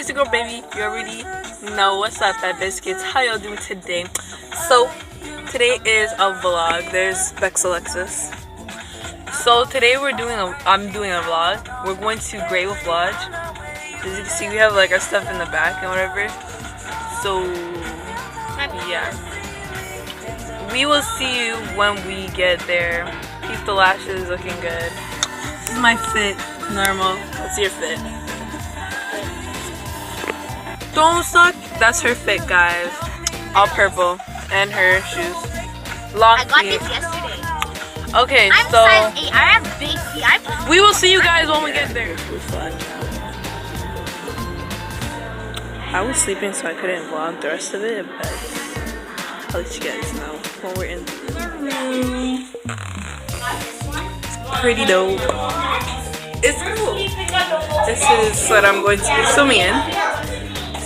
it's your girl baby. You already know what's up at Biscuits. How y'all doing today? So today is a vlog. There's Bex Alexis. So today I'm doing a vlog. We're going to Great Wolf Lodge. As you can see, we have like our stuff in the back and whatever. So yeah, we will see you when we get there. Keep the lashes looking good. This is my fit. Normal. What's your fit? Don't suck. That's her fit, guys. All purple. And her shoes. Long I got feet. this yesterday. Okay, I'm so size 8. I have big feet. we will see you guys when we get there. I was sleeping, so I couldn't vlog the rest of it, but I'll let you guys know when we're in. Pretty dope. It's cool. This is what I'm going to be swimming in.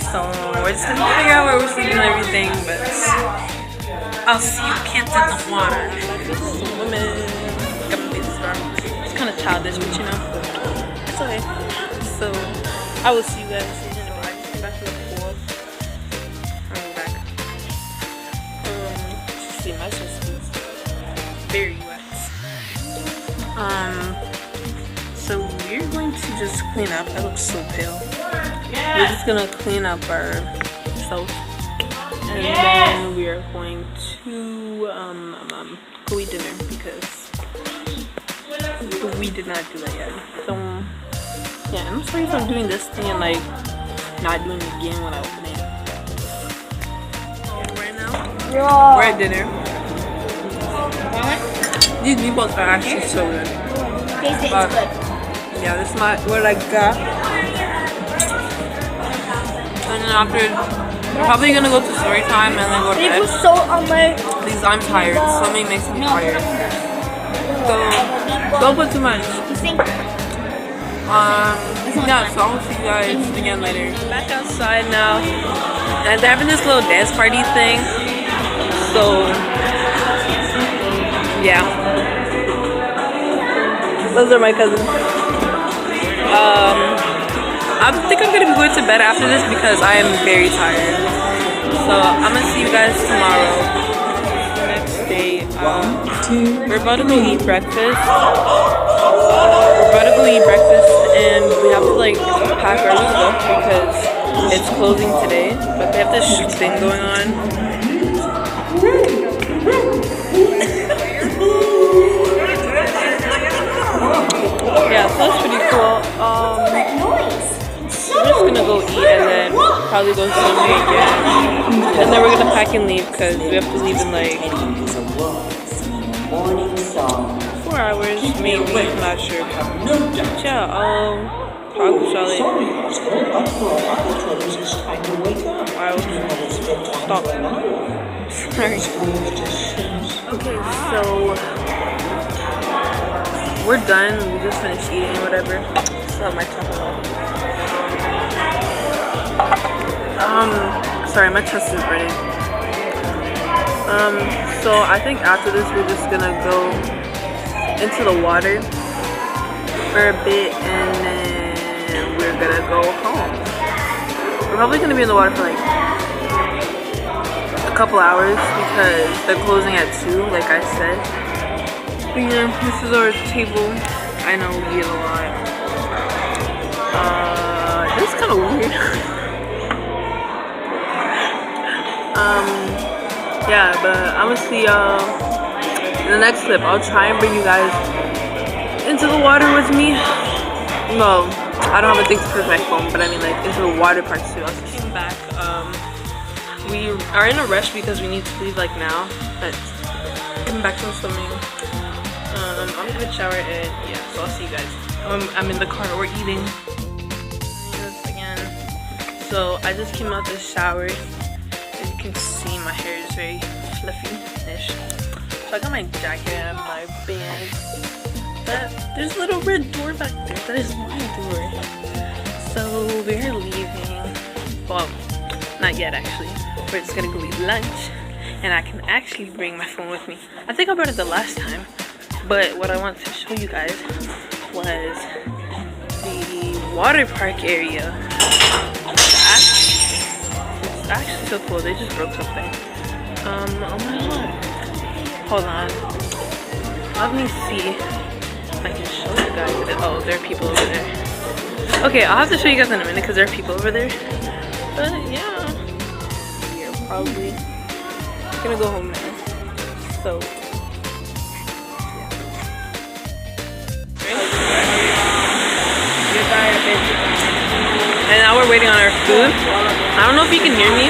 So we're just gonna figure out where we're sleeping and everything, but I'll see you kids in the water. Swimming. It's kind of childish, but you know, it's okay. So I will see you guys in a while. Back to the pool. I'm back. See, my chest is very wet. So we're going to just clean up. I look so pale. We're just gonna clean up ourselves, and then we are going to go eat dinner because we did not do that yet. So yeah, I'm sorry if I'm doing this thing and like not doing it again when I open it. Right now, we're at dinner. These meatballs are actually so good. Taste it, But, it's good. yeah, this is what I got. And then after, we're probably gonna go to story time and then go to They bed. put salt on my... Because I'm tired. Swimming makes me tired. So, don't put too much. Yeah, so I'll see you guys again later. Back outside now. And they're having this little dance party thing. So, yeah. Those are my cousins. I think I'm gonna be going to bed after this because I am very tired. So I'm gonna see you guys tomorrow. Next day, we're about to go eat breakfast. And we have to like pack our stuff because it's closing today. But they have this thing going on. Yeah, so that's pretty cool. We're just gonna go eat and then probably go swimming again. And then we're gonna pack and leave because we have to leave in like 4 hours, maybe, I'm not sure. Yeah, probably Charlotte. Wow. Stop. Sorry. Okay, so we're done. We just finished eating or whatever. Still have my chocolate. Sorry, my chest is burning. So I think after this we're just gonna go into the water for a bit and then we're gonna go home. We're probably gonna be in the water for like a couple hours because they're closing at 2, like I said. But yeah, this is our table. I know we eat a lot. This is kind of weird. Yeah, but I'm gonna see y'all in the next clip. I'll try and bring you guys into the water with me. No, I don't have a thing to put my phone, but I mean like into the water part too. I just came back. We are in a rush because we need to leave like now, but coming back from swimming. I'm gonna shower and yeah, so I'll see you guys. I'm in the car, we're eating. Again. So I just came out the shower. As you can see, my hair is very fluffy-ish. So I got my jacket and my bag. But there's a little red door back there. That is my door. So we're leaving. Well, not yet actually. We're just gonna go eat lunch. And I can actually bring my phone with me. I think I brought it the last time. But what I wanted to show you guys was the water park area. actually so cool. They just broke something. Oh my god. Hold on. Let me see if I can show you guys it. Oh, there are people over there. Okay, I'll have to show you guys in a minute because there are people over there. But yeah. We're probably gonna go home now. So and now we're waiting on our food. I don't know if you can hear me,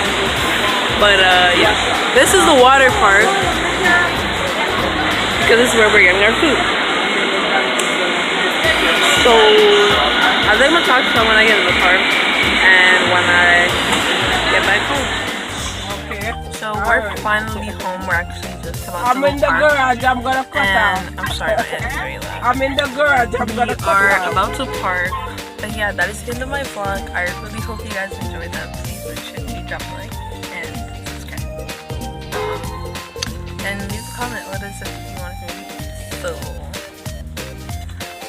but yeah, this is the water park because this is where we're getting our food. So I think I'm gonna talk to someone when I get in the car and when I get back home. Okay. So we're finally home. We're actually just about to I'm in the garage. I'm gonna cut and off. I'm sorry, my head is very loud. I'm in the garage. I'm gonna We cut are off. about to park. But yeah, that is the end of my vlog. I really hope you guys enjoyed that. Please make sure to drop a like and subscribe. And leave a comment what is it you want to do. So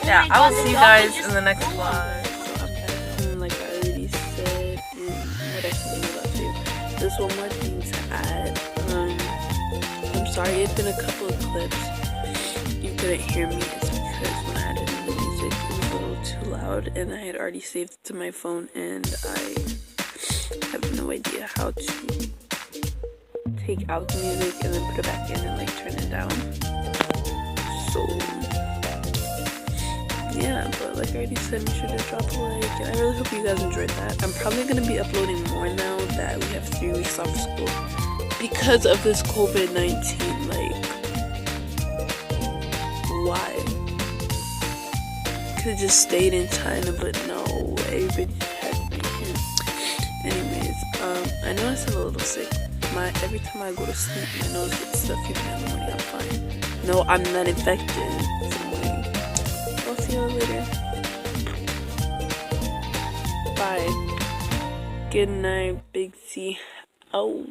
yeah, I will see you guys in the next vlog. So I'm back home like I already said. And what I said about you. There's one more thing to add. I'm sorry it's been a couple of clips. You couldn't hear me. It's because when I added in the music it was a little too loud and I had already saved it to my phone and I have no idea how to take out the music and then put it back in and like turn it down. So yeah, but like I already said, make sure to drop a like and I really hope you guys enjoyed that. I'm probably gonna be uploading more now that we have 3 weeks off school because of this COVID-19. Like, why? Could have just stayed in China, but no, everybody had to be here. Anyways, I know I sound a little sick. Every time I go to sleep, my nose gets stuffy, but in the morning I'm fine. No, I'm not infected. I'll see you later. Bye. Good night, Big C. Out.